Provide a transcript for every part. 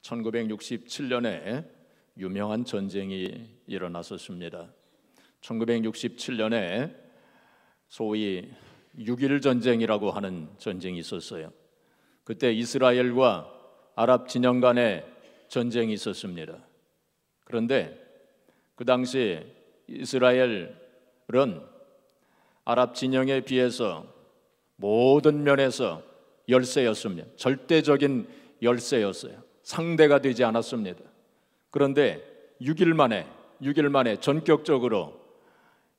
1967년에 유명한 전쟁이 일어났었습니다. 1967년에 소위 6.1 전쟁이라고 하는 전쟁이 있었어요. 그때 이스라엘과 아랍 진영 간의 전쟁이 있었습니다. 그런데 그 당시 이스라엘은 아랍 진영에 비해서 모든 면에서 열세였습니다. 절대적인 열세였어요. 상대가 되지 않았습니다. 그런데 6일 만에 전격적으로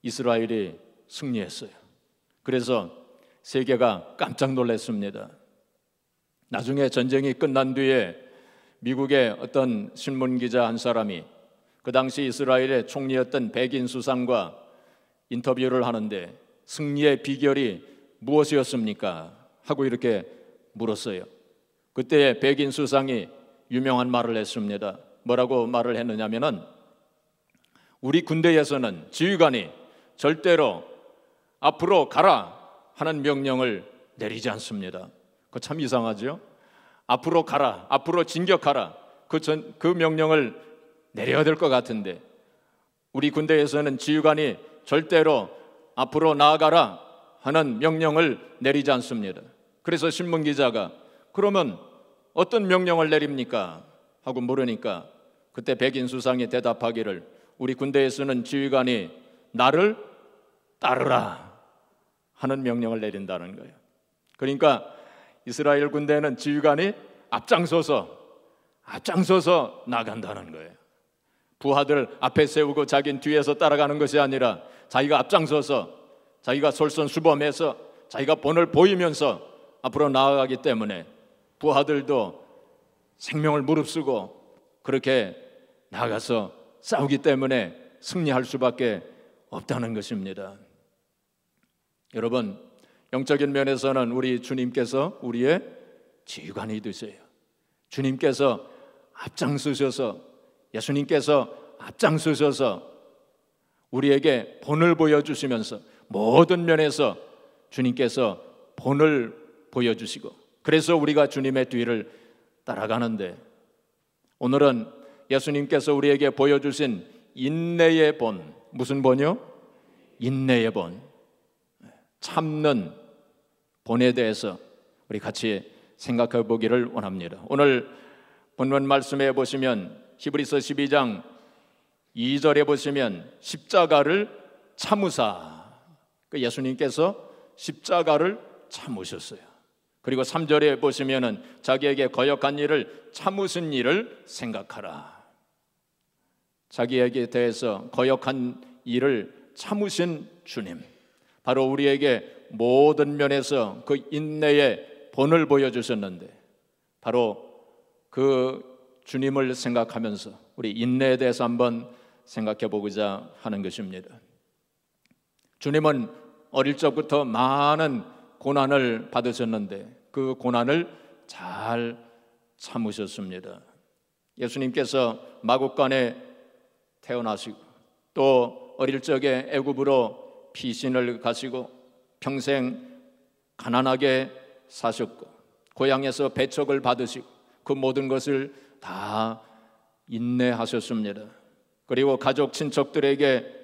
이스라엘이 승리했어요. 그래서 세계가 깜짝 놀랐습니다. 나중에 전쟁이 끝난 뒤에 미국의 어떤 신문기자 한 사람이 그 당시 이스라엘의 총리였던 베긴 수상과 인터뷰를 하는데 승리의 비결이 무엇이었습니까? 하고 이렇게 물었어요. 그때 베긴 수상이 유명한 말을 했습니다. 뭐라고 말을 했느냐면은 우리 군대에서는 지휘관이 절대로 앞으로 가라 하는 명령을 내리지 않습니다. 그거 참 이상하죠? 앞으로 가라, 앞으로 진격하라 그 명령을 내려야 될 것 같은데 우리 군대에서는 지휘관이 절대로 앞으로 나아가라 하는 명령을 내리지 않습니다. 그래서 신문기자가 그러면 어떤 명령을 내립니까? 하고 물으니까 그때 백인 수상이 대답하기를 우리 군대에서는 지휘관이 나를 따르라 하는 명령을 내린다는 거예요. 그러니까 이스라엘 군대는 지휘관이 앞장서서 나간다는 거예요. 부하들 앞에 세우고 자기는 뒤에서 따라가는 것이 아니라 자기가 앞장서서 자기가 솔선수범해서 자기가 본을 보이면서 앞으로 나아가기 때문에 부하들도 생명을 무릅쓰고 그렇게 나가서 싸우기 때문에 승리할 수밖에 없다는 것입니다. 여러분, 영적인 면에서는 우리 주님께서 우리의 지휘관이 되세요. 주님께서 앞장서셔서 예수님께서 앞장서셔서 우리에게 본을 보여주시면서 모든 면에서 주님께서 본을 보여주시고 그래서 우리가 주님의 뒤를 따라가는데 오늘은 예수님께서 우리에게 보여주신 인내의 본, 무슨 본이요? 인내의 본, 참는 본에 대해서 우리 같이 생각해 보기를 원합니다. 오늘 본문 말씀에 보시면 히브리서 12장 2절에 보시면 십자가를 참으사, 예수님께서 십자가를 참으셨어요. 그리고 3절에 보시면은 자기에게 거역한 일을 참으신 일을 생각하라. 자기에게 대해서 거역한 일을 참으신 주님, 바로 우리에게 모든 면에서 그 인내의 본을 보여주셨는데 바로 그 주님을 생각하면서 우리 인내에 대해서 한번 생각해 보고자 하는 것입니다. 주님은 어릴 적부터 많은 고난을 받으셨는데 그 고난을 잘 참으셨습니다. 예수님께서 마국간에 태어나시고 또 어릴 적에 애굽으로 피신을 가시고 평생 가난하게 사셨고 고향에서 배척을 받으시고 그 모든 것을 다 인내하셨습니다. 그리고 가족 친척들에게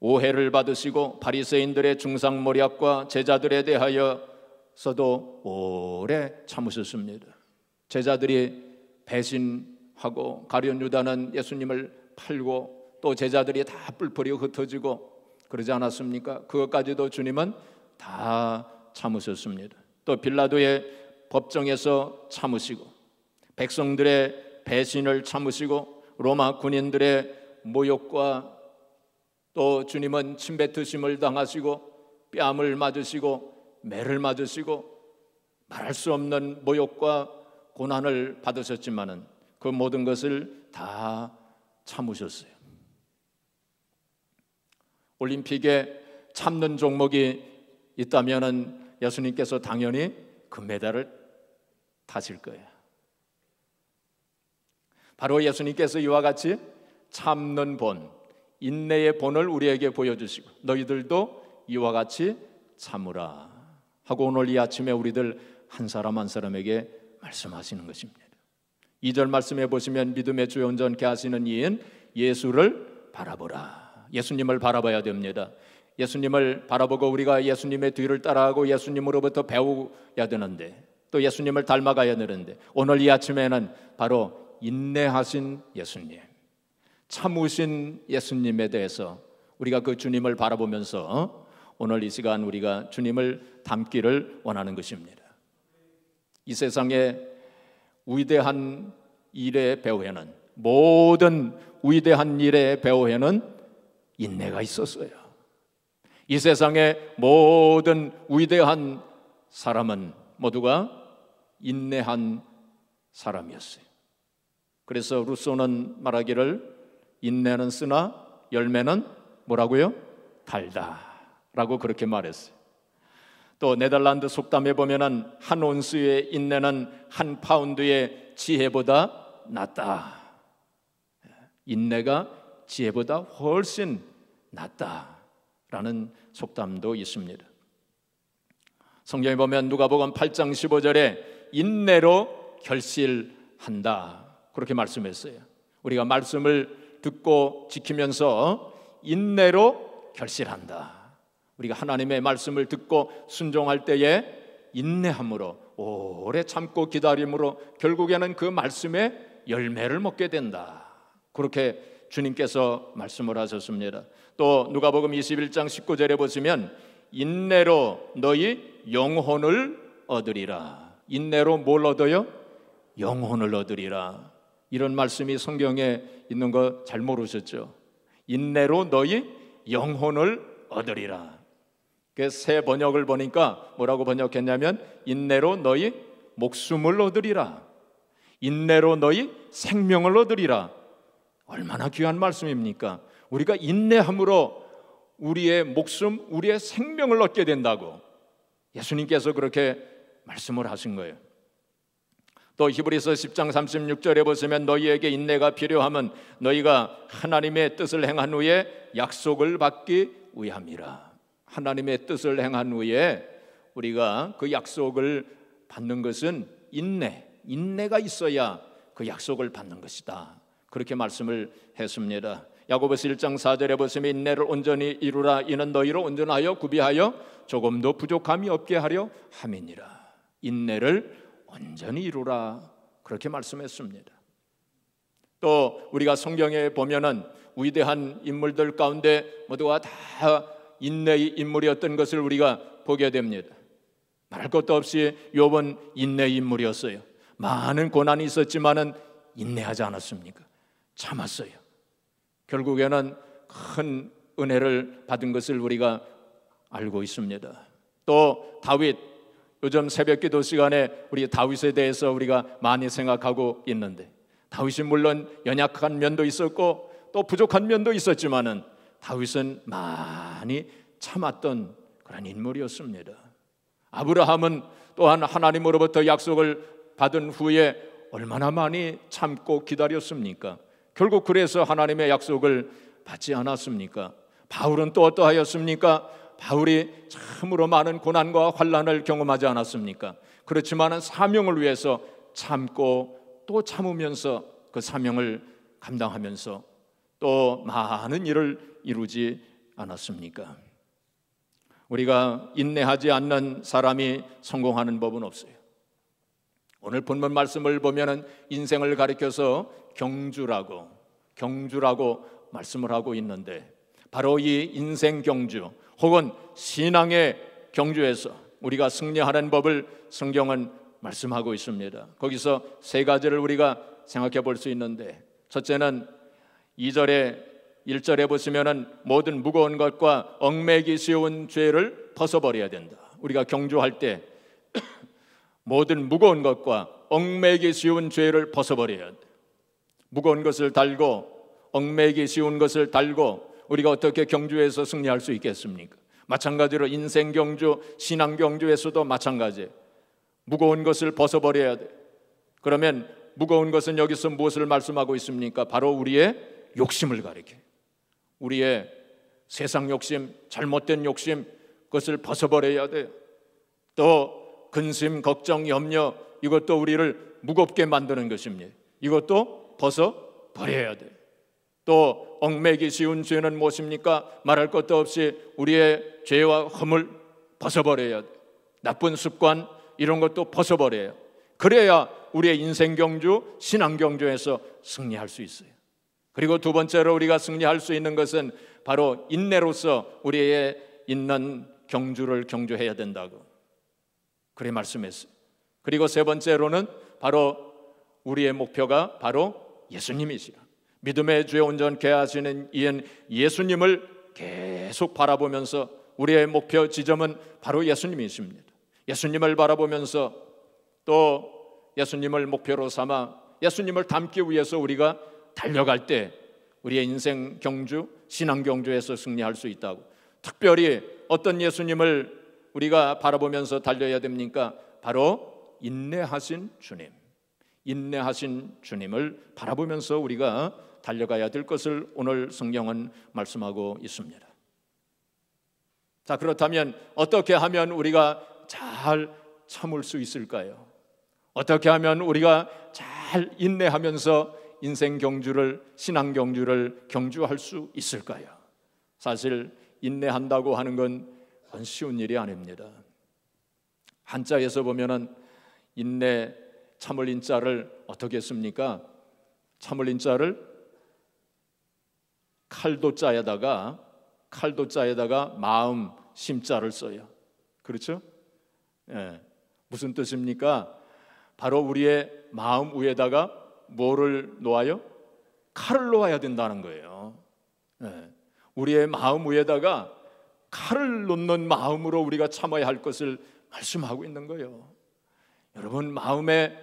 오해를 받으시고 바리새인들의 중상모략과 제자들에 대하여서도 오래 참으셨습니다. 제자들이 배신하고 가룟 유다는 예수님을 팔고 또 제자들이 다 뿔뿔이 흩어지고 그러지 않았습니까? 그것까지도 주님은 다 참으셨습니다. 또 빌라도의 법정에서 참으시고 백성들의 배신을 참으시고 로마 군인들의 모욕과 또 주님은 침뱉으심을 당하시고 뺨을 맞으시고 매를 맞으시고 말할 수 없는 모욕과 고난을 받으셨지만은 그 모든 것을 다 참으셨어요. 올림픽에 참는 종목이 있다면은 예수님께서 당연히 금메달을 타실 거예요. 바로 예수님께서 이와 같이 참는 본, 인내의 본을 우리에게 보여주시고 너희들도 이와 같이 참으라 하고 오늘 이 아침에 우리들 한 사람 한 사람에게 말씀하시는 것입니다. 2절 말씀해 보시면 믿음의 주요 온전케 하시는 이인 예수를 바라보라. 예수님을 바라봐야 됩니다. 예수님을 바라보고 우리가 예수님의 뒤를 따라가고 예수님으로부터 배워야 되는데, 또 예수님을 닮아가야 되는데, 오늘 이 아침에는 바로 인내하신 예수님, 참으신 예수님에 대해서 우리가 그 주님을 바라보면서 오늘 이 시간 우리가 주님을 닮기를 원하는 것입니다. 이 세상에 위대한 일의 배후에는, 모든 위대한 일의 배후에는 인내가 있었어요. 이 세상의 모든 위대한 사람은 모두가 인내한 사람이었어요. 그래서 루소는 말하기를 인내는 쓰나 열매는 뭐라고요? 달다 라고 그렇게 말했어요. 또 네덜란드 속담에 보면은 한 온스의 인내는 한 파운드의 지혜보다 낫다. 인내가 지혜보다 훨씬 낫다라는 속담도 있습니다. 성경에 보면 누가복음 8장 15절에 인내로 결실한다 그렇게 말씀했어요. 우리가 말씀을 듣고 지키면서 인내로 결실한다. 우리가 하나님의 말씀을 듣고 순종할 때에 인내함으로, 오래 참고 기다림으로 결국에는 그 말씀의 열매를 먹게 된다. 그렇게 주님께서 말씀을 하셨습니다. 또 누가복음 21장 19절에 보시면 인내로 너희 영혼을 얻으리라. 인내로 뭘 얻어요? 영혼을 얻으리라. 이런 말씀이 성경에 있는 거 잘 모르셨죠? 인내로 너희 영혼을 얻으리라. 새 번역을 보니까 뭐라고 번역했냐면 인내로 너희 목숨을 얻으리라. 인내로 너희 생명을 얻으리라. 얼마나 귀한 말씀입니까? 우리가 인내함으로 우리의 목숨, 우리의 생명을 얻게 된다고 예수님께서 그렇게 말씀을 하신 거예요. 또 히브리서 10장 36절에 보시면 너희에게 인내가 필요하면 너희가 하나님의 뜻을 행한 후에 약속을 받기 위함이라. 하나님의 뜻을 행한 후에 우리가 그 약속을 받는 것은 인내가 있어야 그 약속을 받는 것이다. 그렇게 말씀을 했습니다. 야고보서 1장 4절에 보시면 인내를 온전히 이루라. 이는 너희로 온전하여 구비하여 조금도 부족함이 없게 하려 함이니라. 인내를 온전히 이루라. 그렇게 말씀했습니다. 또 우리가 성경에 보면은 위대한 인물들 가운데 모두가 다 인내의 인물이었던 것을 우리가 보게 됩니다. 말할 것도 없이 욥은 인내의 인물이었어요. 많은 고난이 있었지만은 인내하지 않았습니까? 참았어요. 결국에는 큰 은혜를 받은 것을 우리가 알고 있습니다. 또 다윗, 요즘 새벽기도 시간에 우리 다윗에 대해서 우리가 많이 생각하고 있는데, 다윗이 물론 연약한 면도 있었고 또 부족한 면도 있었지만은 다윗은 많이 참았던 그런 인물이었습니다. 아브라함은 또한 하나님으로부터 약속을 받은 후에 얼마나 많이 참고 기다렸습니까? 결국 그래서 하나님의 약속을 받지 않았습니까? 바울은 또 어떠하였습니까? 바울이 참으로 많은 고난과 환난을 경험하지 않았습니까? 그렇지만 사명을 위해서 참고 또 참으면서 그 사명을 감당하면서 또 많은 일을 이루지 않았습니까? 우리가 인내하지 않는 사람이 성공하는 법은 없어요. 오늘 본문 말씀을 보면은 인생을 가리켜서 경주라고 말씀을 하고 있는데, 바로 이 인생 경주 혹은 신앙의 경주에서 우리가 승리하는 법을 성경은 말씀하고 있습니다. 거기서 세 가지를 우리가 생각해 볼 수 있는데, 첫째는 2절에 1절에 보시면은 모든 무거운 것과 얽매기 쉬운 죄를 벗어버려야 된다. 우리가 경주할 때 모든 무거운 것과 얽매기 쉬운 죄를 벗어버려야 돼. 무거운 것을 달고 얽매기 쉬운 것을 달고 우리가 어떻게 경주에서 승리할 수 있겠습니까? 마찬가지로 인생 경주, 신앙 경주에서도 마찬가지예요. 무거운 것을 벗어버려야 돼. 그러면 무거운 것은 여기서 무엇을 말씀하고 있습니까? 바로 우리의 욕심을 가리켜요. 우리의 세상 욕심, 잘못된 욕심, 그것을 벗어버려야 돼요. 또 근심, 걱정, 염려, 이것도 우리를 무겁게 만드는 것입니다. 이것도 벗어 버려야 돼. 또 얽매기 쉬운 죄는 무엇입니까? 말할 것도 없이 우리의 죄와 흠을 벗어버려야 돼. 나쁜 습관 이런 것도 벗어버려요. 그래야 우리의 인생 경주, 신앙 경주에서 승리할 수 있어요. 그리고 두 번째로 우리가 승리할 수 있는 것은 바로 인내로서 우리의 있는 경주를 경주해야 된다고 그래 말씀했어요. 그리고 세 번째로는 바로 우리의 목표가 바로 예수님이시라. 믿음의 주에 온전케 하시는 이은 예수님을 계속 바라보면서 우리의 목표 지점은 바로 예수님이십니다. 예수님을 바라보면서 또 예수님을 목표로 삼아 예수님을 닮기 위해서 우리가 달려갈 때 우리의 인생 경주, 신앙 경주에서 승리할 수 있다고. 특별히 어떤 예수님을 우리가 바라보면서 달려야 됩니까? 바로 인내하신 주님, 인내하신 주님을 바라보면서 우리가 달려가야 될 것을 오늘 성경은 말씀하고 있습니다. 자, 그렇다면 어떻게 하면 우리가 잘 참을 수 있을까요? 어떻게 하면 우리가 잘 인내하면서 인생 경주를, 신앙 경주를 경주할 수 있을까요? 사실 인내한다고 하는 건 쉬운 일이 아닙니다. 한자에서 보면은 인내, 참을 인자를 어떻게 씁니까? 참을 인자를 칼도자에다가 마음, 심자를 써요. 그렇죠? 예. 무슨 뜻입니까? 바로 우리의 마음 위에다가 뭐를 놓아요? 칼을 놓아야 된다는 거예요. 예. 우리의 마음 위에다가 칼을 놓는 마음으로 우리가 참아야 할 것을 말씀하고 있는 거예요. 여러분, 마음에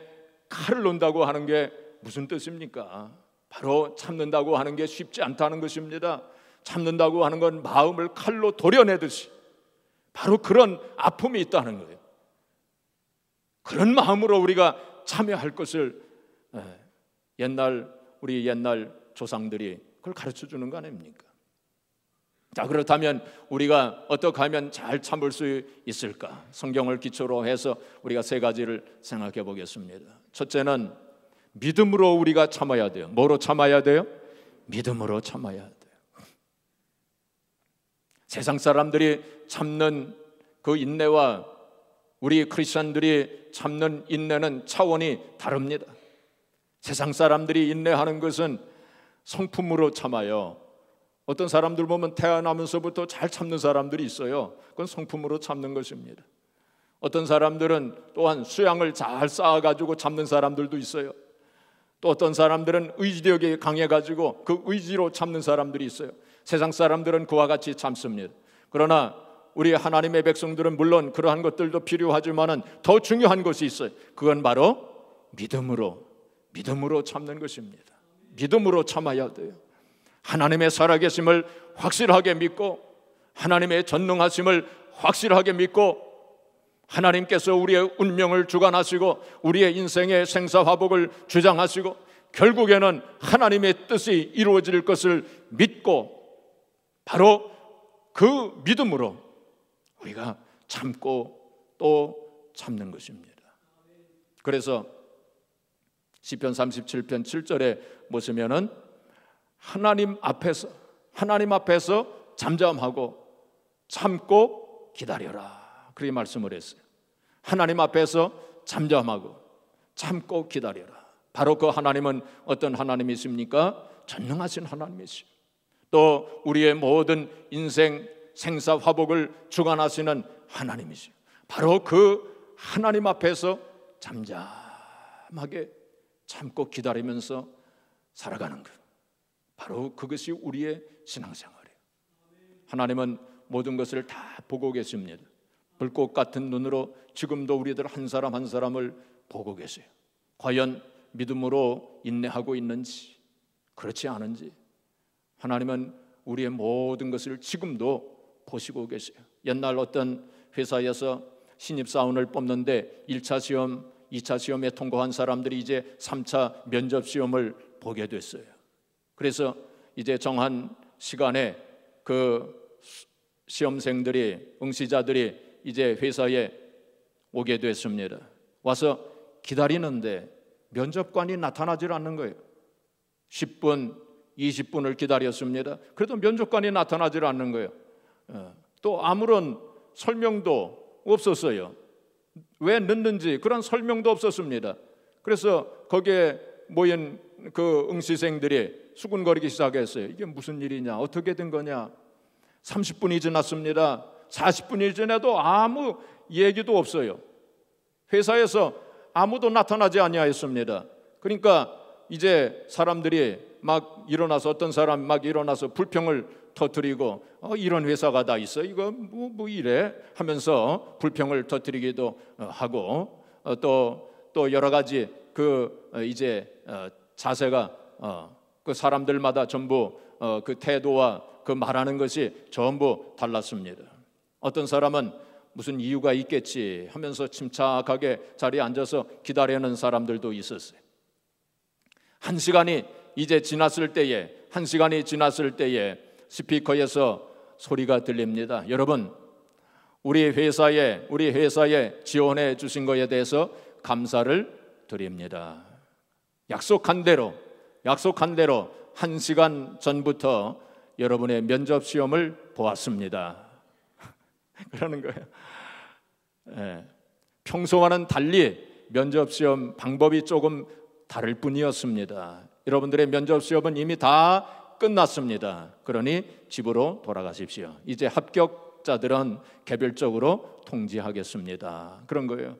칼을 놓는다고 하는 게 무슨 뜻입니까? 바로 참는다고 하는 게 쉽지 않다는 것입니다. 참는다고 하는 건 마음을 칼로 도려내듯이 바로 그런 아픔이 있다는 거예요. 그런 마음으로 우리가 참여할 것을 우리 옛날 조상들이 그걸 가르쳐 주는 거 아닙니까? 자, 그렇다면 우리가 어떻게 하면 잘 참을 수 있을까? 성경을 기초로 해서 우리가 세 가지를 생각해 보겠습니다. 첫째는 믿음으로 우리가 참아야 돼요. 뭐로 참아야 돼요? 믿음으로 참아야 돼요. 세상 사람들이 참는 그 인내와 우리 크리스천들이 참는 인내는 차원이 다릅니다. 세상 사람들이 인내하는 것은 성품으로 참아요. 어떤 사람들 보면 태어나면서부터 잘 참는 사람들이 있어요. 그건 성품으로 참는 것입니다. 어떤 사람들은 또한 수양을 잘 쌓아가지고 참는 사람들도 있어요. 또 어떤 사람들은 의지력이 강해가지고 그 의지로 참는 사람들이 있어요. 세상 사람들은 그와 같이 참습니다. 그러나 우리 하나님의 백성들은 물론 그러한 것들도 필요하지만은 더 중요한 것이 있어요. 그건 바로 믿음으로 참는 것입니다. 믿음으로 참아야 돼요. 하나님의 살아계심을 확실하게 믿고 하나님의 전능하심을 확실하게 믿고 하나님께서 우리의 운명을 주관하시고 우리의 인생의 생사화복을 주장하시고 결국에는 하나님의 뜻이 이루어질 것을 믿고 바로 그 믿음으로 우리가 참고 또 참는 것입니다. 그래서 시편 37편 7절에 보시면은 하나님 앞에서 잠잠하고 참고 기다려라, 그렇게 말씀을 했어요. 하나님 앞에서 잠잠하고 참고 기다려라. 바로 그 하나님은 어떤 하나님이십니까? 전능하신 하나님이시오. 또 우리의 모든 인생 생사 화복을 주관하시는 하나님이시오. 바로 그 하나님 앞에서 잠잠하게 참고 기다리면서 살아가는 것, 바로 그것이 우리의 신앙생활이에요. 하나님은 모든 것을 다 보고 계십니다. 불꽃 같은 눈으로 지금도 우리들 한 사람 한 사람을 보고 계세요. 과연 믿음으로 인내하고 있는지 그렇지 않은지 하나님은 우리의 모든 것을 지금도 보시고 계세요. 옛날 어떤 회사에서 신입사원을 뽑는데 1차 시험, 2차 시험에 통과한 사람들이 이제 3차 면접 시험을 보게 됐어요. 그래서 이제 정한 시간에 그 시험생들이, 응시자들이 이제 회사에 오게 됐습니다. 와서 기다리는데 면접관이 나타나질 않는 거예요. 10분, 20분을 기다렸습니다. 그래도 면접관이 나타나질 않는 거예요. 또 아무런 설명도 없었어요. 왜 늦는지 그런 설명도 없었습니다. 그래서 거기에 모인 그 응시생들이 수군거리기 시작했어요. 이게 무슨 일이냐, 어떻게 된 거냐. 30분이 지났습니다. 40분이 지나도 아무 얘기도 없어요. 회사에서 아무도 나타나지 아니하였습니다. 그러니까 이제 사람들이 막 일어나서, 어떤 사람 막 일어나서 불평을 터뜨리고 이런 회사가 다 있어, 이거 뭐 이래 하면서 불평을 터뜨리기도 하고, 또 여러 가지 그 이제 자세가 그 사람들마다 전부 그 태도와 그 말하는 것이 전부 달랐습니다. 어떤 사람은 무슨 이유가 있겠지 하면서 침착하게 자리에 앉아서 기다리는 사람들도 있었어요. 한 시간이 지났을 때에 스피커에서 소리가 들립니다. 여러분, 우리 회사에 지원해 주신 것에 대해서 감사를 드립니다. 약속한 대로 1시간 전부터 여러분의 면접 시험을 보았습니다. 그러는 거예요. 평소와는 달리 면접 시험 방법이 조금 다를 뿐이었습니다. 여러분들의 면접 시험은 이미 다 끝났습니다. 그러니 집으로 돌아가십시오. 이제 합격자들은 개별적으로 통지하겠습니다. 그런 거예요.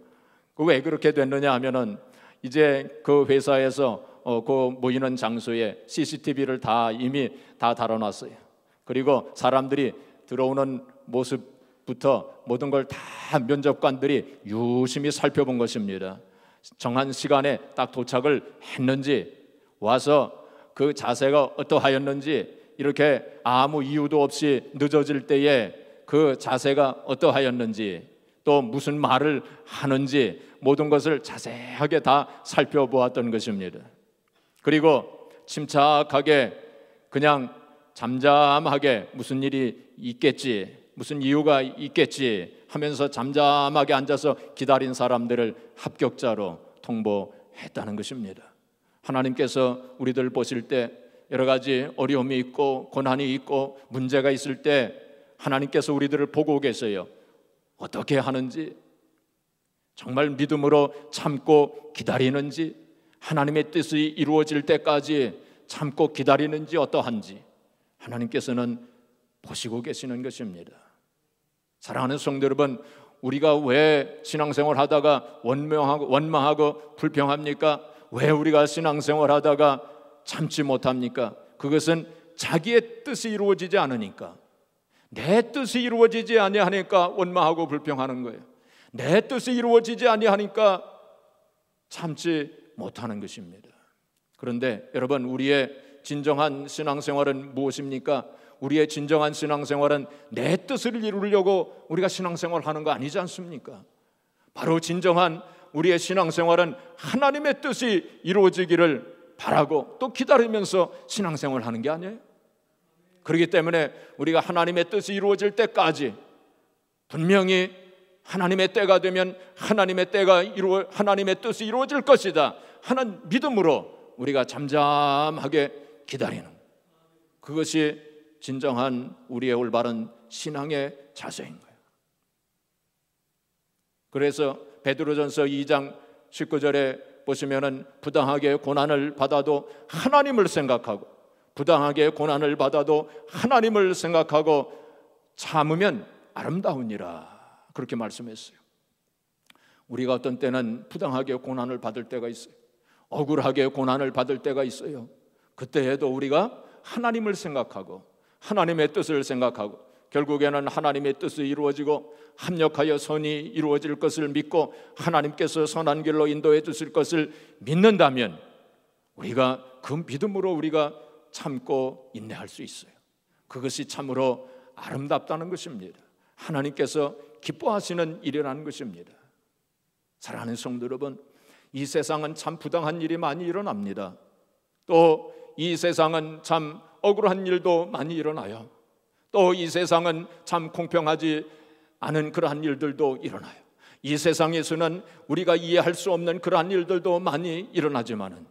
왜 그렇게 됐느냐 하면은 이제 그 회사에서 그 모이는 장소에 CCTV를 이미 다 달아놨어요. 그리고 사람들이 들어오는 모습부터 모든 걸 다 면접관들이 유심히 살펴본 것입니다. 정한 시간에 딱 도착을 했는지, 와서 그 자세가 어떠하였는지, 이렇게 아무 이유도 없이 늦어질 때에 그 자세가 어떠하였는지, 또 무슨 말을 하는지 모든 것을 자세하게 다 살펴보았던 것입니다. 그리고 침착하게 그냥 잠잠하게 무슨 일이 있겠지, 무슨 이유가 있겠지 하면서 잠잠하게 앉아서 기다린 사람들을 합격자로 통보했다는 것입니다. 하나님께서 우리들 보실 때 여러 가지 어려움이 있고 고난이 있고 문제가 있을 때 하나님께서 우리들을 보고 계세요. 어떻게 하는지, 정말 믿음으로 참고 기다리는지, 하나님의 뜻이 이루어질 때까지 참고 기다리는지 어떠한지 하나님께서는 보시고 계시는 것입니다. 사랑하는 성도 여러분, 우리가 왜 신앙생활 하다가 원망하고 불평합니까? 왜 우리가 신앙생활 하다가 참지 못합니까? 그것은 자기의 뜻이 이루어지지 않으니까, 내 뜻이 이루어지지 아니하니까 원망하고 불평하는 거예요. 내 뜻이 이루어지지 아니하니까 참지 못하는 것입니다. 그런데 여러분, 우리의 진정한 신앙생활은 무엇입니까? 우리의 진정한 신앙생활은 내 뜻을 이루려고 우리가 신앙생활을 하는 거 아니지 않습니까? 바로 진정한 우리의 신앙생활은 하나님의 뜻이 이루어지기를 바라고 또 기다리면서 신앙생활을 하는 게 아니에요. 그렇기 때문에 우리가 하나님의 뜻이 이루어질 때까지 분명히 하나님의 때가 되면 하나님의 뜻이 이루어질 것이다 하는 믿음으로 우리가 잠잠하게 기다리는, 그것이 진정한 우리의 올바른 신앙의 자세인 거예요. 그래서 베드로전서 2장 19절에 보시면은 부당하게 고난을 받아도 하나님을 생각하고, 부당하게 고난을 받아도 하나님을 생각하고 참으면 아름다우니라, 그렇게 말씀했어요. 우리가 어떤 때는 부당하게 고난을 받을 때가 있어요. 억울하게 고난을 받을 때가 있어요. 그때에도 우리가 하나님을 생각하고 하나님의 뜻을 생각하고 결국에는 하나님의 뜻이 이루어지고 합력하여 선이 이루어질 것을 믿고 하나님께서 선한 길로 인도해 주실 것을 믿는다면 우리가 그 믿음으로 우리가 참고 인내할 수 있어요. 그것이 참으로 아름답다는 것입니다. 하나님께서 기뻐하시는 일이라는 것입니다. 사랑하는 성도 여러분, 이 세상은 참 부당한 일이 많이 일어납니다. 또 이 세상은 참 억울한 일도 많이 일어나요. 또 이 세상은 참 공평하지 않은 그러한 일들도 일어나요. 이 세상에서는 우리가 이해할 수 없는 그러한 일들도 많이 일어나지만은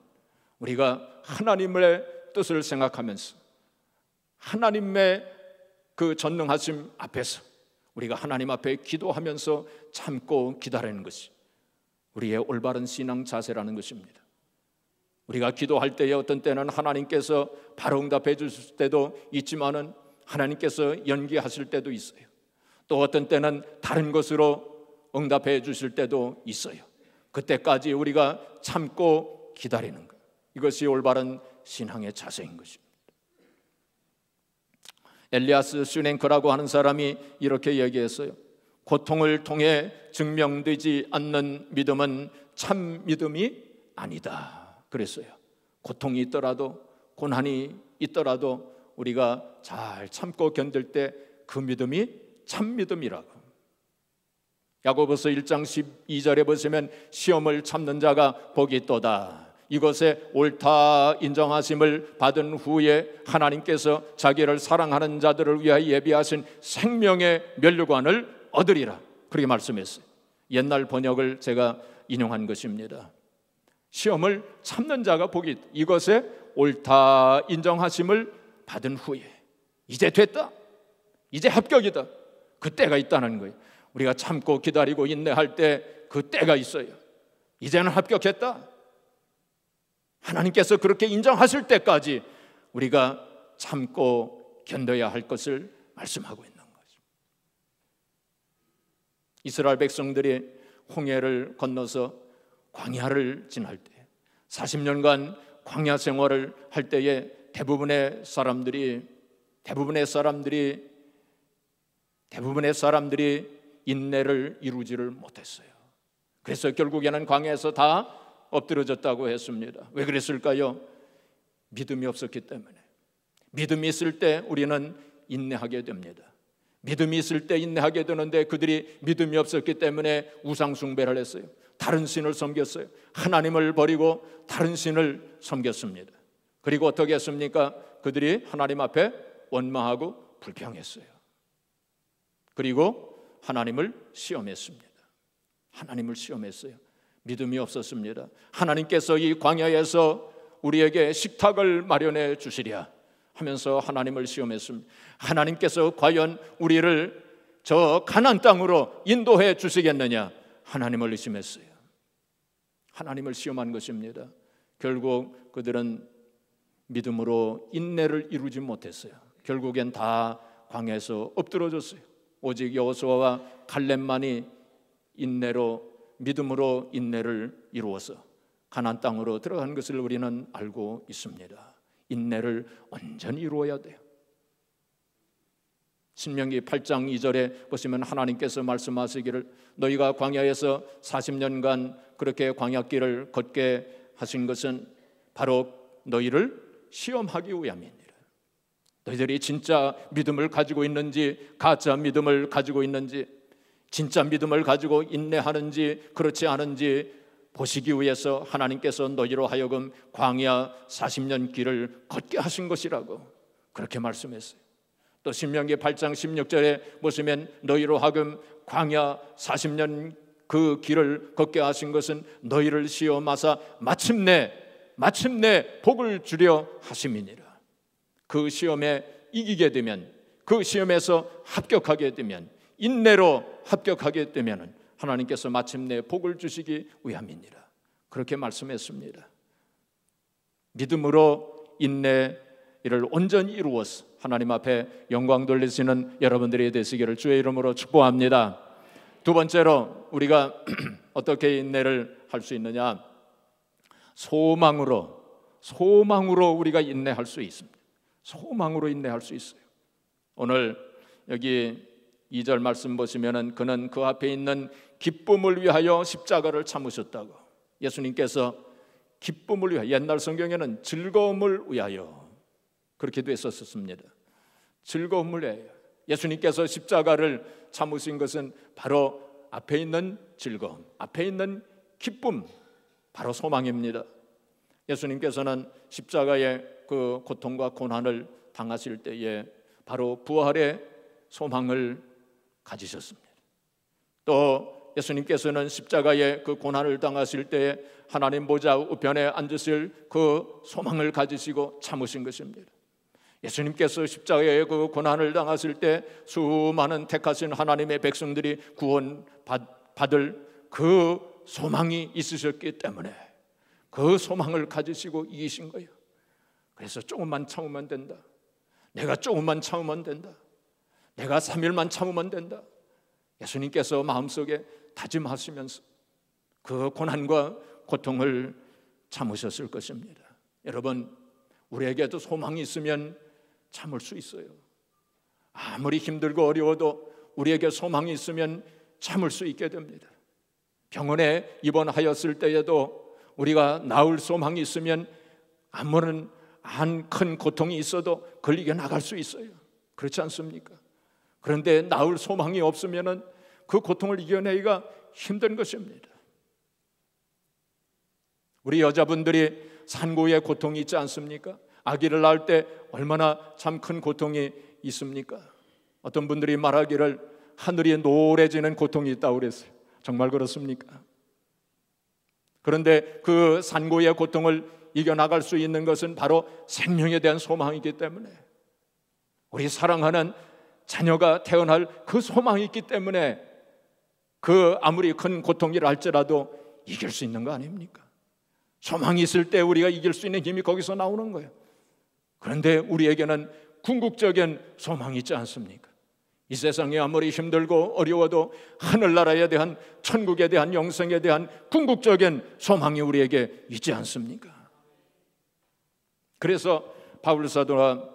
우리가 하나님의 뜻을 생각하면서 하나님의 그 전능하심 앞에서 우리가 하나님 앞에 기도하면서 참고 기다리는 것이 우리의 올바른 신앙 자세라는 것입니다. 우리가 기도할 때에 어떤 때는 하나님께서 바로 응답해 주실 때도 있지만은 하나님께서 연기하실 때도 있어요. 또 어떤 때는 다른 것으로 응답해 주실 때도 있어요. 그때까지 우리가 참고 기다리는 것, 이것이 올바른 신앙의 자세인 것입니다. 엘리아스 슈냉크라고 하는 사람이 이렇게 얘기했어요. 고통을 통해 증명되지 않는 믿음은 참 믿음이 아니다 그랬어요. 고통이 있더라도 고난이 있더라도 우리가 잘 참고 견딜 때 그 믿음이 참 믿음이라고. 야고보서 1장 12절에 보시면 시험을 참는 자가 복이 있도다. 이것에 옳다 인정하심을 받은 후에 하나님께서 자기를 사랑하는 자들을 위하여 예비하신 생명의 면류관을 얻으리라, 그렇게 말씀했어요. 옛날 번역을 제가 인용한 것입니다. 시험을 참는 자가 복이 있다. 이것에 옳다 인정하심을 받은 후에 이제 됐다, 이제 합격이다, 그 때가 있다는 거예요. 우리가 참고 기다리고 인내할 때 그 때가 있어요. 이제는 합격했다, 하나님께서 그렇게 인정하실 때까지 우리가 참고 견뎌야 할 것을 말씀하고 있는 거죠. 이스라엘 백성들이 홍해를 건너서 광야를 지날 때 40년간 광야 생활을 할 때에 대부분의 사람들이 인내를 이루지를 못했어요. 그래서 결국에는 광야에서 다 엎드러졌다고 했습니다. 왜 그랬을까요? 믿음이 없었기 때문에. 믿음이 있을 때 우리는 인내하게 됩니다. 믿음이 있을 때 인내하게 되는데 그들이 믿음이 없었기 때문에 우상 숭배를 했어요. 다른 신을 섬겼어요. 하나님을 버리고 다른 신을 섬겼습니다. 그리고 어떻게 했습니까? 그들이 하나님 앞에 원망하고 불평했어요. 그리고 하나님을 시험했습니다. 하나님을 시험했어요. 믿음이 없었습니다. 하나님께서 이 광야에서 우리에게 식탁을 마련해 주시랴 하면서 하나님을 시험했습니다. 하나님께서 과연 우리를 저 가나안 땅으로 인도해 주시겠느냐, 하나님을 의심했어요. 하나님을 시험한 것입니다. 결국 그들은 믿음으로 인내를 이루지 못했어요. 결국엔 다 광야에서 엎드러졌어요. 오직 여호수아와 갈렙만이 믿음으로 인내를 이루어서 가나안 땅으로 들어간 것을 우리는 알고 있습니다. 인내를 온전히 이루어야 돼요. 신명기 8장 2절에 보시면 하나님께서 말씀하시기를 너희가 광야에서 40년간 그렇게 광야길을 걷게 하신 것은 바로 너희를 시험하기 위함이니라. 너희들이 진짜 믿음을 가지고 있는지 가짜 믿음을 가지고 있는지, 진짜 믿음을 가지고 인내하는지 그렇지 않은지 보시기 위해서 하나님께서 너희로 하여금 광야 40년 길을 걷게 하신 것이라고 그렇게 말씀했어요. 또 신명기 8장 16절에 보시면 너희로 하여금 광야 40년 그 길을 걷게 하신 것은 너희를 시험하사 마침내 복을 주려 하심이니라. 그 시험에 이기게 되면, 그 시험에서 합격하게 되면, 인내로 합격하게 되면 하나님께서 마침내 복을 주시기 위함이니라. 그렇게 말씀했습니다. 믿음으로 인내를 온전히 이루어서 하나님 앞에 영광 돌리시는 여러분들이 되시기를 주의 이름으로 축복합니다. 두 번째로 우리가 어떻게 인내를 할 수 있느냐? 소망으로 우리가 인내할 수 있습니다. 소망으로 인내할 수 있어요. 오늘 여기 2절 말씀 보시면은 그는 그 앞에 있는 기쁨을 위하여 십자가를 참으셨다고. 예수님께서 기쁨을 위하여, 옛날 성경에는 즐거움을 위하여 그렇게도 했었습니다. 즐거움을 위하여. 예수님께서 십자가를 참으신 것은 바로 앞에 있는 즐거움, 앞에 있는 기쁨, 바로 소망입니다. 예수님께서는 십자가의 그 고통과 고난을 당하실 때에 바로 부활의 소망을 가지셨습니다. 또 예수님께서는 십자가의 그 고난을 당하실 때에 하나님 보좌 우편에 앉으실 그 소망을 가지시고 참으신 것입니다. 예수님께서 십자가의 그 고난을 당하실 때 수많은 택하신 하나님의 백성들이 구원받을 그 소망이 있으셨기 때문에 그 소망을 가지시고 이기신 거예요. 그래서 조금만 참으면 된다. 내가 조금만 참으면 된다. 내가 3일만 참으면 된다. 예수님께서 마음속에 다짐하시면서 그 고난과 고통을 참으셨을 것입니다. 여러분, 우리에게도 소망이 있으면 참을 수 있어요. 아무리 힘들고 어려워도 우리에게 소망이 있으면 참을 수 있게 됩니다. 병원에 입원하였을 때에도 우리가 나을 소망이 있으면 아무런 큰 고통이 있어도 그걸 이겨나갈 수 있어요. 그렇지 않습니까? 그런데 나을 소망이 없으면 그 고통을 이겨내기가 힘든 것입니다. 우리 여자분들이 산고의 고통이 있지 않습니까? 아기를 낳을 때 얼마나 참 큰 고통이 있습니까? 어떤 분들이 말하기를 하늘이 노래지는 고통이 있다고 그랬어요. 정말 그렇습니까? 그런데 그 산고의 고통을 이겨나갈 수 있는 것은 바로 생명에 대한 소망이기 때문에, 우리 사랑하는 자녀가 태어날 그 소망이 있기 때문에 그 아무리 큰 고통이라 할지라도 이길 수 있는 거 아닙니까? 소망이 있을 때 우리가 이길 수 있는 힘이 거기서 나오는 거예요. 그런데 우리에게는 궁극적인 소망이 있지 않습니까? 이 세상이 아무리 힘들고 어려워도 하늘나라에 대한, 천국에 대한, 영생에 대한 궁극적인 소망이 우리에게 있지 않습니까? 그래서 바울 사도가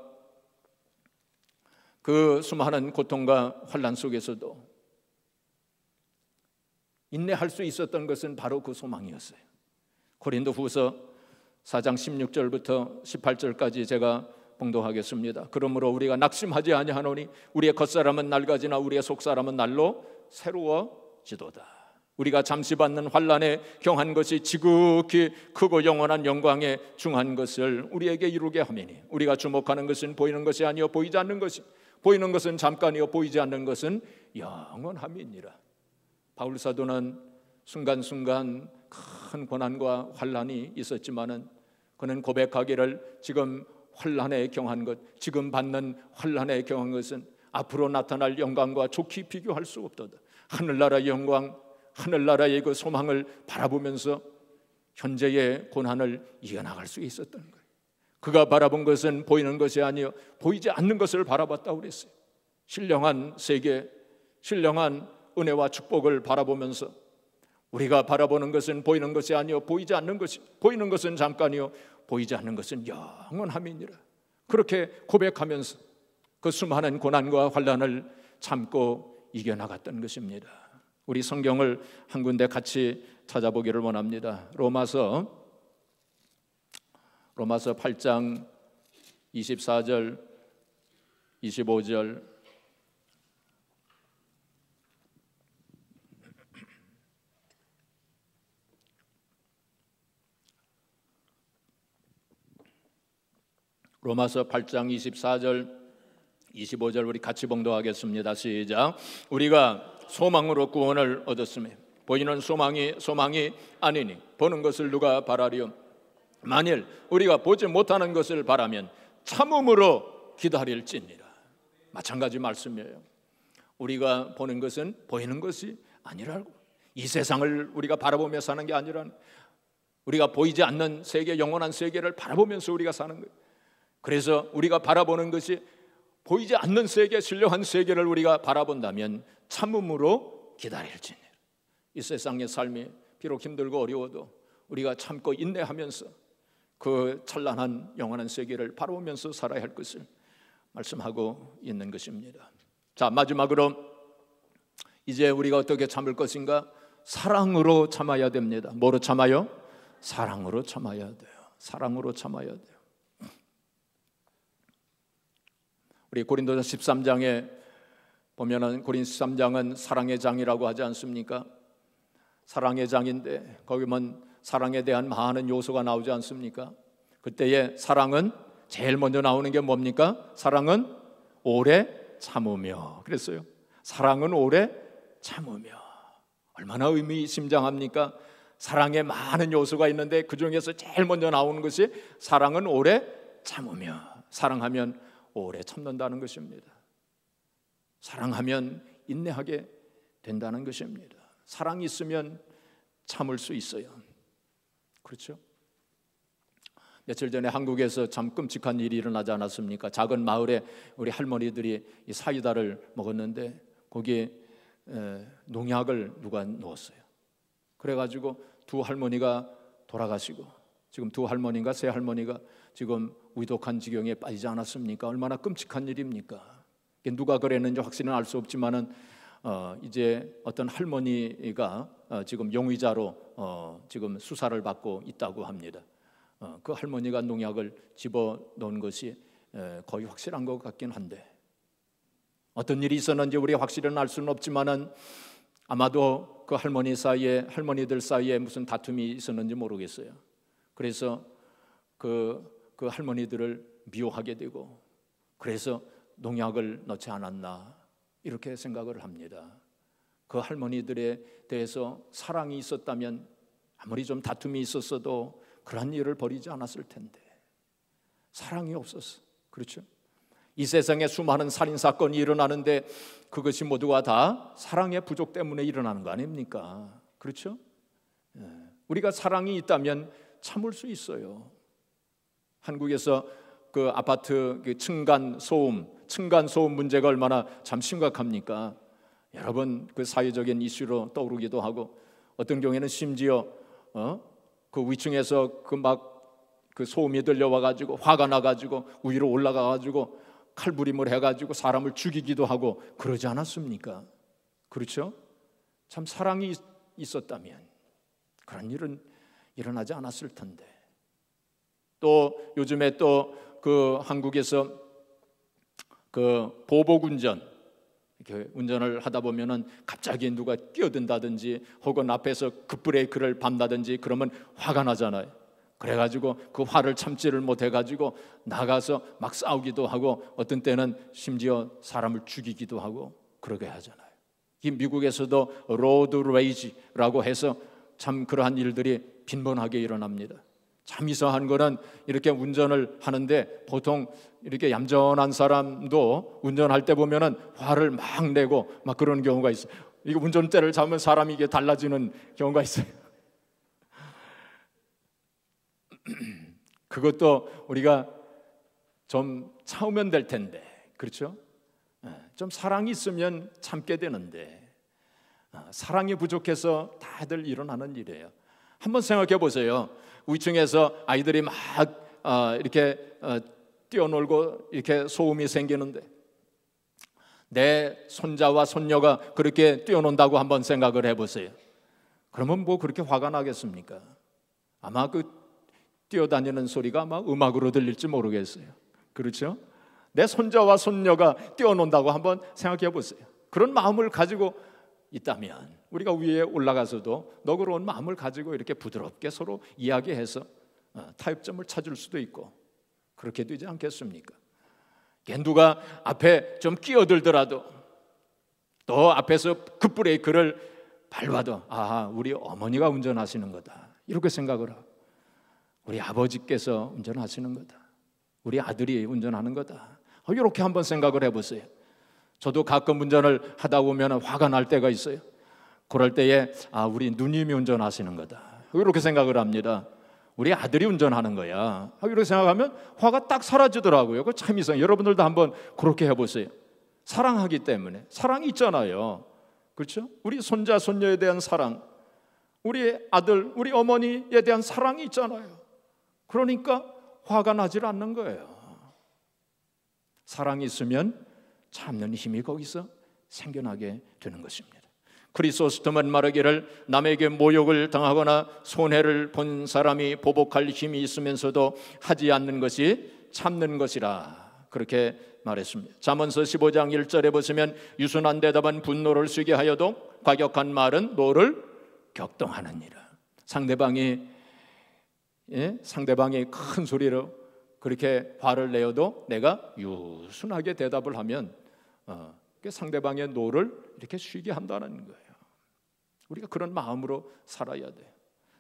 그 수많은 고통과 환난 속에서도 인내할 수 있었던 것은 바로 그 소망이었어요. 고린도후서 4장 16절부터 18절까지 제가 봉독하겠습니다. 그러므로 우리가 낙심하지 아니하노니 우리의 겉사람은 낡아지나 우리의 속사람은 날로 새로워지도다. 우리가 잠시 받는 환난에 경한 것이 지극히 크고 영원한 영광에 중한 것을 우리에게 이루게 하매니 우리가 주목하는 것은 보이는 것이 아니요 보이지 않는 것이, 보이는 것은 잠깐이요 보이지 않는 것은 영원함이니라. 바울 사도는 순간순간 큰 고난과 환난이 있었지만은 그는 고백하기를 지금 환난에 경한 것, 지금 받는 환난에 경한 것은 앞으로 나타날 영광과 좋게 비교할 수 없도다. 하늘나라의 영광, 하늘나라의 그 소망을 바라보면서 현재의 고난을 이겨나갈 수 있었던 거예요. 그가 바라본 것은 보이는 것이 아니요 보이지 않는 것을 바라봤다고 그랬어요. 신령한 세계, 신령한 은혜와 축복을 바라보면서 우리가 바라보는 것은 보이는 것이 아니요 보이지 않는 것이, 보이는 것은 잠깐이요 보이지 않는 것은 영원함이니라. 그렇게 고백하면서 그 수많은 고난과 환난을 참고 이겨나갔던 것입니다. 우리 성경을 한 군데 같이 찾아보기를 원합니다. 로마서 8장 24절 25절 로마서 8장 24절 25절 우리 같이 봉독하겠습니다. 시작. 우리가 소망으로 구원을 얻었으며 보이는 소망이 아니니 보는 것을 누가 바라리요. 만일 우리가 보지 못하는 것을 바라면 참음으로 기다릴지니라. 마찬가지 말씀이에요. 우리가 보는 것은 보이는 것이 아니라고. 이 세상을 우리가 바라보며 사는 게 아니라는, 우리가 보이지 않는 세계, 영원한 세계를 바라보면서 우리가 사는 거예요. 그래서 우리가 바라보는 것이 보이지 않는 세계, 신령한 세계를 우리가 바라본다면 참음으로 기다릴지니라. 이 세상의 삶이 비록 힘들고 어려워도 우리가 참고 인내하면서 그 찬란한 영원한 세계를 바라보면서 살아야 할 것을 말씀하고 있는 것입니다. 자, 마지막으로 이제 우리가 어떻게 참을 것인가? 사랑으로 참아야 됩니다. 뭐로 참아요? 사랑으로 참아야 돼요. 사랑으로 참아야 돼요. 우리 고린도서 13장에 보면은 고린 13장은 사랑의 장이라고 하지 않습니까? 사랑의 장인데 거기 보면 사랑에 대한 많은 요소가 나오지 않습니까? 그때의 사랑은 제일 먼저 나오는 게 뭡니까? 사랑은 오래 참으며 그랬어요. 사랑은 오래 참으며. 얼마나 의미심장합니까? 사랑에 많은 요소가 있는데 그 중에서 제일 먼저 나오는 것이 사랑은 오래 참으며, 사랑하면 오래 참는다는 것입니다. 사랑하면 인내하게 된다는 것입니다. 사랑이 있으면 참을 수 있어요. 그렇죠? 며칠 전에 한국에서 참 끔찍한 일이 일어나지 않았습니까? 작은 마을에 우리 할머니들이 이 사이다를 먹었는데 거기에 농약을 누가 넣었어요. 그래가지고 두 할머니가 돌아가시고, 지금 두 할머니인가 세 할머니가 지금 위독한 지경에 빠지지 않았습니까? 얼마나 끔찍한 일입니까? 누가 그랬는지 확실히는 알 수 없지만은 이제 어떤 할머니가 지금 용의자로 지금 수사를 받고 있다고 합니다. 그 할머니가 농약을 집어넣은 것이 거의 확실한 것 같긴 한데, 어떤 일이 있었는지 우리 확실히는 알 수는 없지만은 아마도 그 할머니들 사이에 무슨 다툼이 있었는지 모르겠어요. 그래서 그 할머니들을 미워하게 되고, 그래서 농약을 넣지 않았나 이렇게 생각을 합니다. 그 할머니들에 대해서 사랑이 있었다면 아무리 좀 다툼이 있었어도 그런 일을 벌이지 않았을 텐데, 사랑이 없었어. 그렇죠? 이 세상에 수많은 살인사건이 일어나는데 그것이 모두가 다 사랑의 부족 때문에 일어나는 거 아닙니까? 그렇죠? 우리가 사랑이 있다면 참을 수 있어요. 한국에서 그 아파트 층간 소음 문제가 얼마나 참 심각합니까? 여러분, 그 사회적인 이슈로 떠오르기도 하고, 어떤 경우에는 심지어 그 위층에서 그 소음이 들려와 가지고 화가 나 가지고 위로 올라가 가지고 칼부림을 해 가지고 사람을 죽이기도 하고 그러지 않았습니까? 그렇죠? 참 사랑이 있었다면 그런 일은 일어나지 않았을 텐데. 또 요즘에 또 그 한국에서 그 보복 운전, 이렇게 운전을 하다 보면은 갑자기 누가 끼어든다든지 혹은 앞에서 급브레이크를 밟는다든지 그러면 화가 나잖아요. 그래가지고 그 화를 참지를 못해가지고 나가서 막 싸우기도 하고, 어떤 때는 심지어 사람을 죽이기도 하고 그러게 하잖아요. 이 미국에서도 로드 레이지라고 해서 참 그러한 일들이 빈번하게 일어납니다. 참 이상한 거는 이렇게 운전을 하는데 보통 이렇게 얌전한 사람도 운전할 때 보면은 화를 막 내고 막 그런 경우가 있어요. 이거 운전대를 잡으면 사람이 이게 달라지는 경우가 있어요. 그것도 우리가 좀 참으면 될 텐데, 그렇죠? 좀 사랑이 있으면 참게 되는데 사랑이 부족해서 다들 일어나는 일이에요. 한번 생각해 보세요. 위층에서 아이들이 막 이렇게 뛰어놀고 이렇게 소음이 생기는데 내 손자와 손녀가 그렇게 뛰어논다고 한번 생각을 해보세요. 그러면 뭐 그렇게 화가 나겠습니까? 아마 그 뛰어다니는 소리가 아마 음악으로 들릴지 모르겠어요. 그렇죠? 내 손자와 손녀가 뛰어논다고 한번 생각해 보세요. 그런 마음을 가지고 있다면 우리가 위에 올라가서도 너그러운 마음을 가지고 이렇게 부드럽게 서로 이야기해서 타협점을 찾을 수도 있고 그렇게 되지 않겠습니까? 누가 앞에 좀 끼어들더라도 또 앞에서 급브레이크를 밟아도 우리 어머니가 운전하시는 거다 이렇게 생각을 하고, 우리 아버지께서 운전하시는 거다, 우리 아들이 운전하는 거다, 이렇게 한번 생각을 해보세요. 저도 가끔 운전을 하다 보면 화가 날 때가 있어요. 그럴 때에 우리 누님이 운전하시는 거다 이렇게 생각을 합니다. 우리 아들이 운전하는 거야 이렇게 생각하면 화가 딱 사라지더라고요. 그거 참 이상해요. 여러분들도 한번 그렇게 해보세요. 사랑하기 때문에, 사랑이 있잖아요. 그렇죠? 우리 손자 손녀에 대한 사랑, 우리 아들 우리 어머니에 대한 사랑이 있잖아요. 그러니까 화가 나질 않는 거예요. 사랑이 있으면 참는 힘이 거기서 생겨나게 되는 것입니다. 크리소스톰은 말하기를 남에게 모욕을 당하거나 손해를 본 사람이 보복할 힘이 있으면서도 하지 않는 것이 참는 것이라 그렇게 말했습니다. 잠언서 15장 1절에 보시면 유순한 대답은 분노를 쉬게 하여도 과격한 말은 노를 격동하느니라. 상대방이 큰 소리로 그렇게 화를 내어도 내가 유순하게 대답을 하면 상대방의 노를 이렇게 쉬게 한다는 거예요. 우리가 그런 마음으로 살아야 돼요.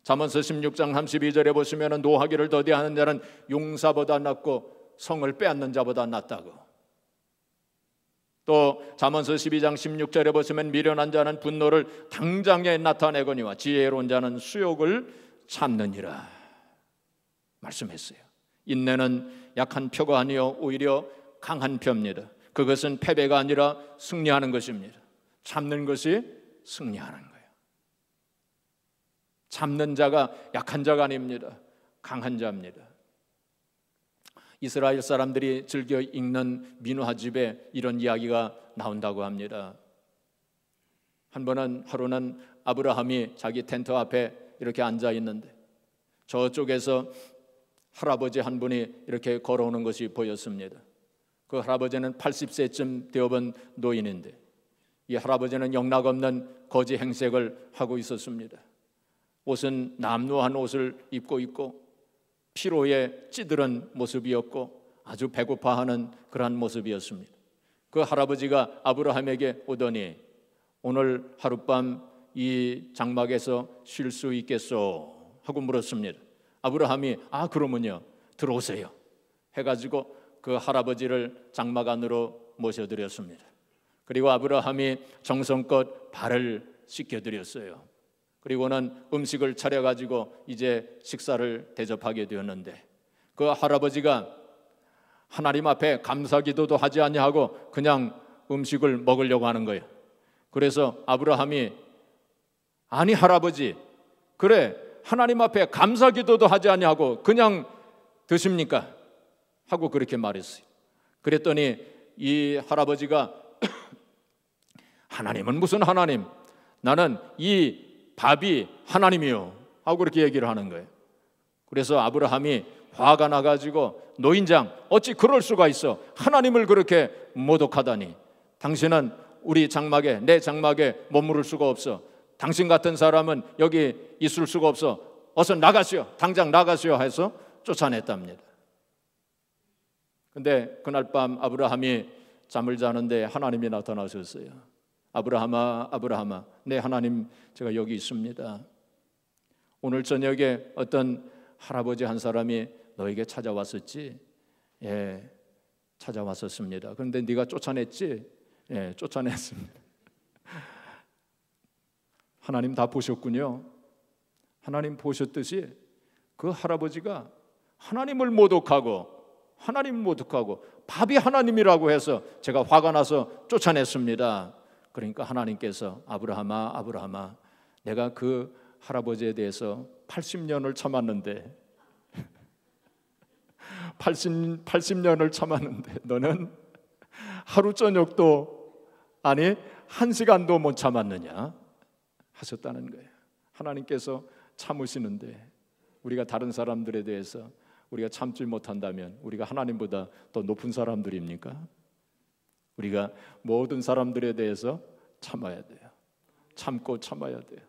잠언서 16장 32절에 보시면 노하기를 더디하는 자는 용사보다 낫고 성을 빼앗는 자보다 낫다고. 또 잠언서 12장 16절에 보시면 미련한 자는 분노를 당장에 나타내거니와 지혜로운 자는 수욕을 참느니라 말씀했어요. 인내는 약한 표가 아니요 오히려 강한 표입니다. 그것은 패배가 아니라 승리하는 것입니다. 참는 것이 승리하는 거예요. 참는 자가 약한 자가 아닙니다. 강한 자입니다. 이스라엘 사람들이 즐겨 읽는 민화집에 이런 이야기가 나온다고 합니다. 한 번은 하루는 아브라함이 자기 텐트 앞에 이렇게 앉아 있는데 저쪽에서 할아버지 한 분이 이렇게 걸어오는 것이 보였습니다. 그 할아버지는 80세쯤 되어본 노인인데 이 할아버지는 영락없는 거지 행색을 하고 있었습니다. 옷은 남루한 옷을 입고 있고 피로에 찌들은 모습이었고 아주 배고파하는 그러한 모습이었습니다. 그 할아버지가 아브라함에게 오더니 오늘 하룻밤 이 장막에서 쉴 수 있겠소? 하고 물었습니다. 아브라함이 그러면요 들어오세요 해가지고 그 할아버지를 장막 안으로 모셔드렸습니다. 그리고 아브라함이 정성껏 발을 씻겨드렸어요. 그리고는 음식을 차려가지고 이제 식사를 대접하게 되었는데 그 할아버지가 하나님 앞에 감사기도도 하지 아니하고 그냥 음식을 먹으려고 하는 거예요. 그래서 아브라함이 아니 할아버지 그래 하나님 앞에 감사기도도 하지 아니하고 그냥 드십니까? 하고 그렇게 말했어요. 그랬더니 이 할아버지가 하나님은 무슨 하나님? 나는 이 밥이 하나님이요 하고 그렇게 얘기를 하는 거예요. 그래서 아브라함이 화가 나가지고 노인장 어찌 그럴 수가 있어? 하나님을 그렇게 모독하다니. 당신은 우리 장막에 내 장막에 머무를 수가 없어. 당신 같은 사람은 여기 있을 수가 없어. 어서 나가시오. 당장 나가시오 해서 쫓아냈답니다. 근데 그날 밤 아브라함이 잠을 자는데 하나님이 나타나셨어요. 아브라함아 아브라함아 네 하나님 제가 여기 있습니다. 오늘 저녁에 어떤 할아버지 한 사람이 너에게 찾아왔었지? 예 찾아왔었습니다. 그런데 네가 쫓아냈지? 예 쫓아냈습니다. 하나님 다 보셨군요. 하나님 보셨듯이 그 할아버지가 하나님을 모독하고 밥이 하나님이라고 해서 제가 화가 나서 쫓아냈습니다. 그러니까 하나님께서 아브라함아 아브라함아 내가 그 할아버지에 대해서 80년을 참았는데 80년을 참았는데 너는 하루 저녁도 아니 1시간도 못 참았느냐 하셨다는 거예요. 하나님께서 참으시는데 우리가 다른 사람들에 대해서 우리가 참지 못한다면 우리가 하나님보다 더 높은 사람들입니까? 우리가 모든 사람들에 대해서 참아야 돼요. 참고 참아야 돼요.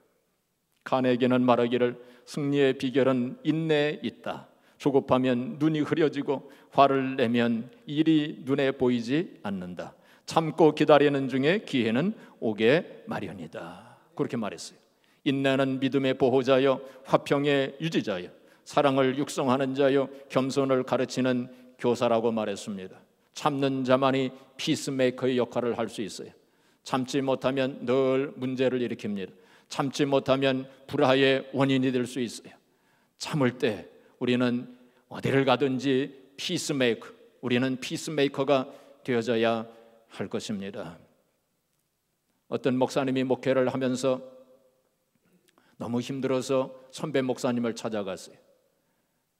칸에게는 말하기를 승리의 비결은 인내에 있다. 조급하면 눈이 흐려지고 화를 내면 일이 눈에 보이지 않는다. 참고 기다리는 중에 기회는 오게 마련이다. 그렇게 말했어요. 인내는 믿음의 보호자여 화평의 유지자여 사랑을 육성하는 자여 겸손을 가르치는 교사라고 말했습니다. 참는 자만이 피스메이커의 역할을 할 수 있어요. 참지 못하면 늘 문제를 일으킵니다. 참지 못하면 불화의 원인이 될 수 있어요. 참을 때 우리는 어디를 가든지 피스메이커, 우리는 피스메이커가 되어져야 할 것입니다. 어떤 목사님이 목회를 하면서 너무 힘들어서 선배 목사님을 찾아갔어요.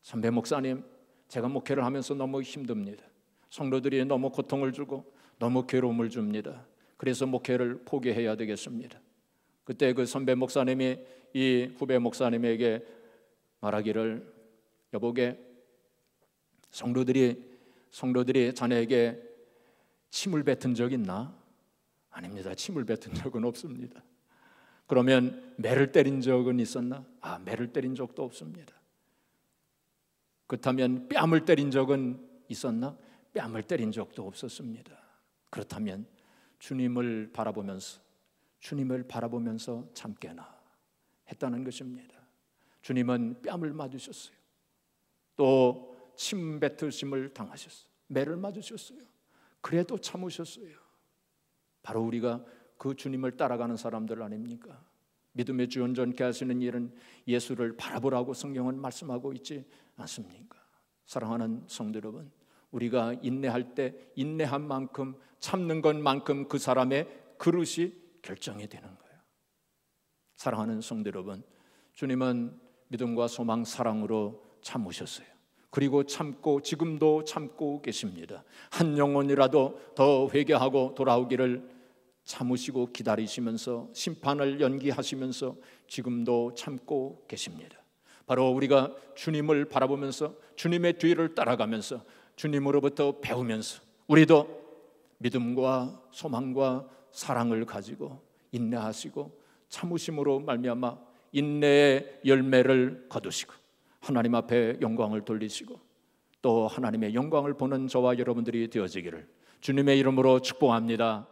선배 목사님, 제가 목회를 하면서 너무 힘듭니다. 성도들이 너무 고통을 주고 너무 괴로움을 줍니다. 그래서 목회를 포기해야 되겠습니다. 그때 그 선배 목사님이 이 후배 목사님에게 말하기를 여보게 성도들이 자네에게 침을 뱉은 적 있나? 아닙니다. 침을 뱉은 적은 없습니다. 그러면 매를 때린 적은 있었나? 매를 때린 적도 없습니다. 그렇다면 뺨을 때린 적은 있었나? 뺨을 때린 적도 없었습니다. 그렇다면 주님을 바라보면서 주님을 바라보면서 참게나 했다는 것입니다. 주님은 뺨을 맞으셨어요. 또 침 뱉으심을 당하셨어요. 매를 맞으셨어요. 그래도 참으셨어요. 바로 우리가 그 주님을 따라가는 사람들 아닙니까? 믿음의 주 온전케 하시는 일은 예수를 바라보라고 성경은 말씀하고 있지 않습니까? 사랑하는 성도 여러분, 우리가 인내할 때 인내한 만큼, 참는 것만큼 그 사람의 그릇이 결정이 되는 거예요. 사랑하는 성도 여러분, 주님은 믿음과 소망, 사랑으로 참으셨어요. 그리고 참고 지금도 참고 계십니다. 한 영혼이라도 더 회개하고 돌아오기를 참으시고 기다리시면서 심판을 연기하시면서 지금도 참고 계십니다. 바로 우리가 주님을 바라보면서 주님의 뒤를 따라가면서 주님으로부터 배우면서 우리도 믿음과 소망과 사랑을 가지고 인내하시고 참으심으로 말미암아 인내의 열매를 거두시고 하나님 앞에 영광을 돌리시고 또 하나님의 영광을 보는 저와 여러분들이 되어지기를 주님의 이름으로 축복합니다.